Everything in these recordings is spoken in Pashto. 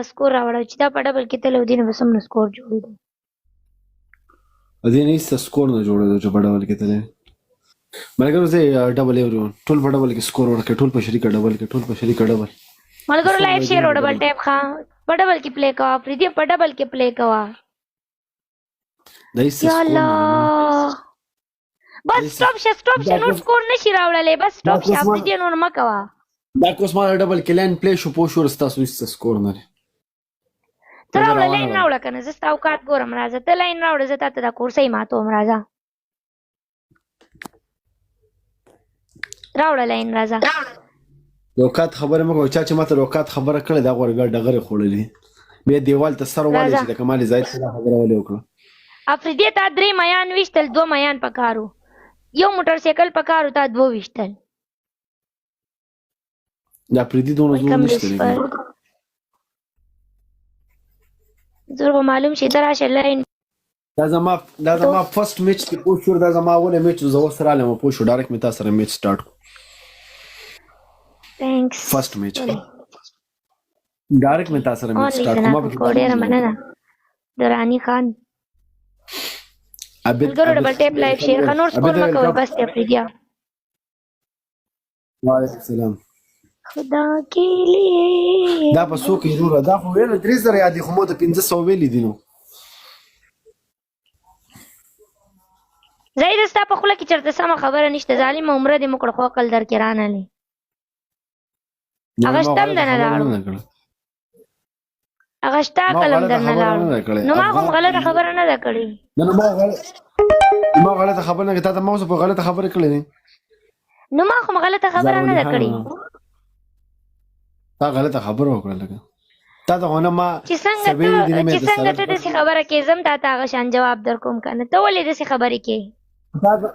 سکور راوړه چې دا په ډبل کې تل ودینه به سمونه سکور جوړېږي. دې نه هیڅ سکور نه جوړېدو چې په ډبل کې تللی. ملګرو زه ډبل ایوریون ټول په ډبل کې سکور ورکړئ، ټول په شریکه ډبل کې، ټول په شریکه ډبل. ملګرو لایف شیر او ډبل ټیپ ښه په ډبل کې پلی کوه، افریدي په ډبل کې پلی کوه. دا هیڅ یا سکور نه الله بس سټاپ شه نور سکور نشي راوړلی، بس سټاپ شه افریدي نور مه کوه. دا کوس ما ډبل کې لاین پلی شو پوه شو ستاسو هیڅ سکور نه لري. ته راوړه لاین راوړه که نه زه ستا اوقات ګورم. راځه ته لاین راوړه زه تا ته دا کورسۍ ماتوم. راځه راوړه لاین راځه. روکات خبره مه کوه، چا چې ماته روکات خبره کړې دا غورګر ډغرې خوړلې بیا دیوال ته سر والی چې د کمال زاید سره خبره ولې وکړه. افریدي تا 3 میان ویشتل 2 میان پکارو، یو موټر سایکل پکارو تا 2 ویشتل. دا پریدي دونه زور نشته دی. زور به معلوم شي ته راشه لاین. دا زما فرست میچ کې پوه شو، دا زما اوله میچ زه اوس رالم پوه شو ډایرکټ مې تا سره میچ سټارټ کړو. تھینکس فرست میچ ډایرکټ مې تا سره میچ سټارټ کوم. ډېره مننه درانی خان. ملګرو ډبل ټیپ لایک شیر ښه نور سکور مه کوئ بس دی افریدیا. وعلیکم السلام. خدا کے لیے دا په څو کې وروره دا خو ویل 3000 یادې خو مو ته 1500 ویلې دي نو. زید ستا په خوله کې چېرته سمه خبره نشته. ظالم عمره دې مو کړه خو عقل در کې رانهلې. هغه شته هم درنه لاړو، هغه شته عقل هم درنه لاړو. نو ما خو هم غلطه خبره نه ده کړې. ما غلطه خبره نه کړې، تا ته ما اوس په غلطه خبره کړې دي. نو ما خو هم غلطه خبره نه ده کړې. تا غلطه خبره وکړه لکه تا ته غونه ما چې څنګه ته داسې خبره کې زم تا ته هغه شان جواب در کوم که نه. ته ولې داسې خبرې کې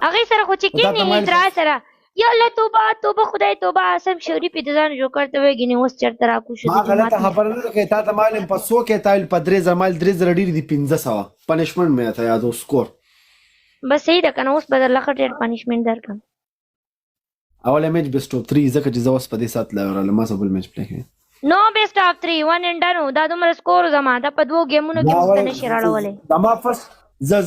هغې سره خو چې کېنې ادرا سره یا الله توبه توبه خدای توبه اسم شریف د ځان جوړ کړ ته وایي ګینې اوس چېرته راکوشو. ما غلطه خبره نه ده کړې، تا ته مال په 100 کې تا ویل په 3000 مال 3000 ډېر دي 1500 پنشمنټ مې راته یادو سکور. بس صحیح ده که نه اوس به درله ښه ډېر پنشمنټ درکړم. اوله میچ بیسټ اف 3 ځکه چې زه اوس په دې سات لا ورله ما سره بل میچ پلی کوي. نو بیسټ اف 3 1 اینډ ډن دا دومره سکور زما دا په 2 ګیمونو کې مست نشي راړولی. زما فرست زه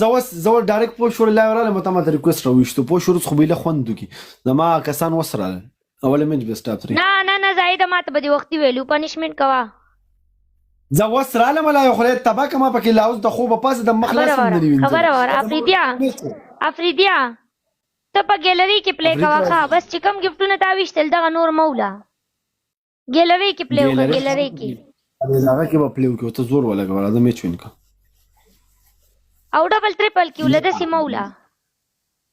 ډایرکټ پوه شو لا ورله مته ما ته ریکوست راوښتو پوه شو خو بیله خوند وکړي زما کسان وسراله. اوله میچ بیسټ اف 3 نه زاید ما ته به دې وختي ویلو پنشمنټ کوه. زه وسراله ملا یو خدای تبا کما پکې لاوز د خوب پاس د مخلص هم نه وینځي. خبره ور افریدیا ته په ګیلری کې پلی کوه ښه بس چې کوم ګفټونه تا ویشتل دغه نور موله ګیلری کې پلی وکړه. ګیلری کې هغه کې به پلی وکړو ته زور ولګوه راځه میچ وین کړه او ډبل ټریپل کې ولې داسې موله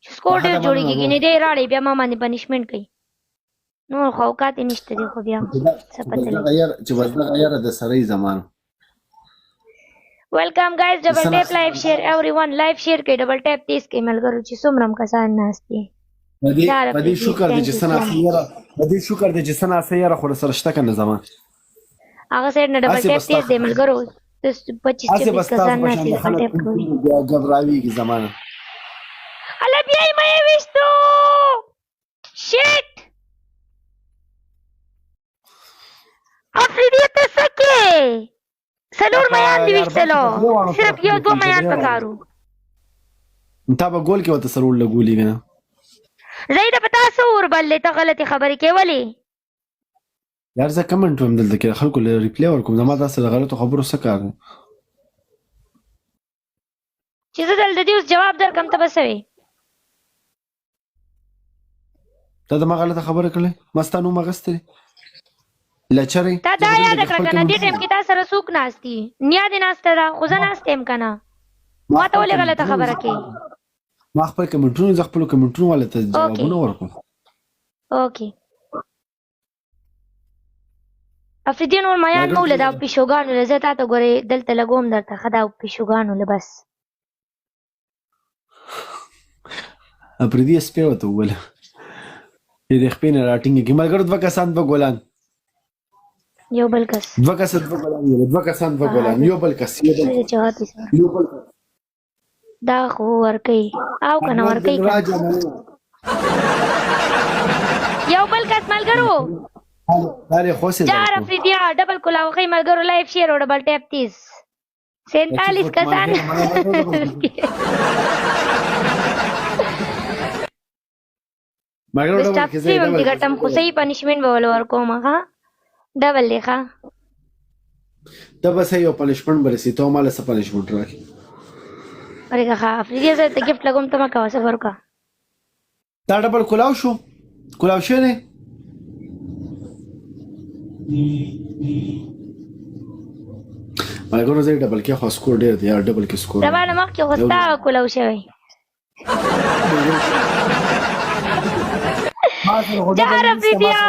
چې سکور ډېر جوړېږي ګینې دی راړې بیا ما باندې پنشمنټ کوي. نور خو اوقات یې نشته دی خو بیا څه پته لګي چې بس دغه یاره د سړی زمانه. ویلکم گائز ډبل ټیپ لایف شیر ایوری ون لایف شیر کې ډبل ټیپ تیز کې ملګرو چې څومره کسان ناست دي. بدی شکر دی چې سنا سیاره بدی شکر دی چې سنا سیاره خو سره شته کنه زمان هغه سره نه ډبل ټیپ تیز دی ملګرو 25 کسان ناست دي ډبل ټیپ کوي. غبراوی کی زمانه الا بیا یې مې وښتو شیټ افریدی ته سکه سلور میان دی وشتلو صرف یو 2 میان پکارو. تا به ګول کې وته سرور لګولې کنه زید پتا سور بلې ته غلطي خبرې کې ولی یار زه کمنټ هم دلته کې خلکو له ریپلی ورکوم زما تاسو د غلطو خبرو څه کار چې زه دلته دې اوس جواب درکم ته بسوي. ته د ما غلطه خبره کړې مستانو مغستري لچري تا دا یاد کړه کنه دې ټیم کې تا سره سوق ناشتي نیا دې ناشته را خو زه ناشتم کنه ما ته ولې غلطه خبره کې. ما خپل کمنټونو ز خپل کمنټونو ولته جوابونه ورکوم. اوکې افریدی نور میان مولا دا پیشوګانو لزه تا ته ګورې دلته لګوم درته ښه دا پیشوګانو له بس افریدی سپی ورته وویله دې خپې نه راټینګېږي ملګرو 2 کسان 2 ګولان یو بل کس 2 کسان 2 ګولان یو بل کس دا خو ورکوي او که نه ورکوي یو بل کس ملګرو دا لري خو سي چار افریدیا ډبل کلاو خی ملګرو لایف شیر او ډبل ټیپ 30 47 کسان مګر بس ډبل ټاپ کې 3 زه هم ګټم خو صحیح پنیشمنت به ول ورکوم ها ډبل لیکه دا بس یو پنیشمنت برسي ته مال څه پنیشمنت راکې ورګه ها افریدیا زه ته گیفت لګوم ته ما کا صبر کا دا ډبل کلاو شو کلاو شه نه مګر زه ډبل کې خو سکور ډیر دی ډبل کې سکور دا باندې مخ کې غوستا کولاو شوی جهر افریدیا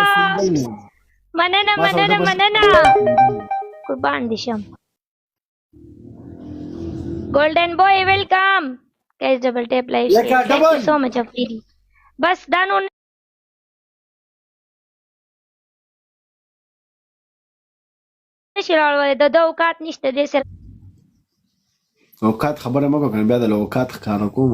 مننه قربان دي شم golden boy welcome guys double tap live Like a thank you double. so much Afridi बस दानो شراړ د اوقات نشته دې سره اوقات خبره مګو کنه بیا د اوقات ښکار کوم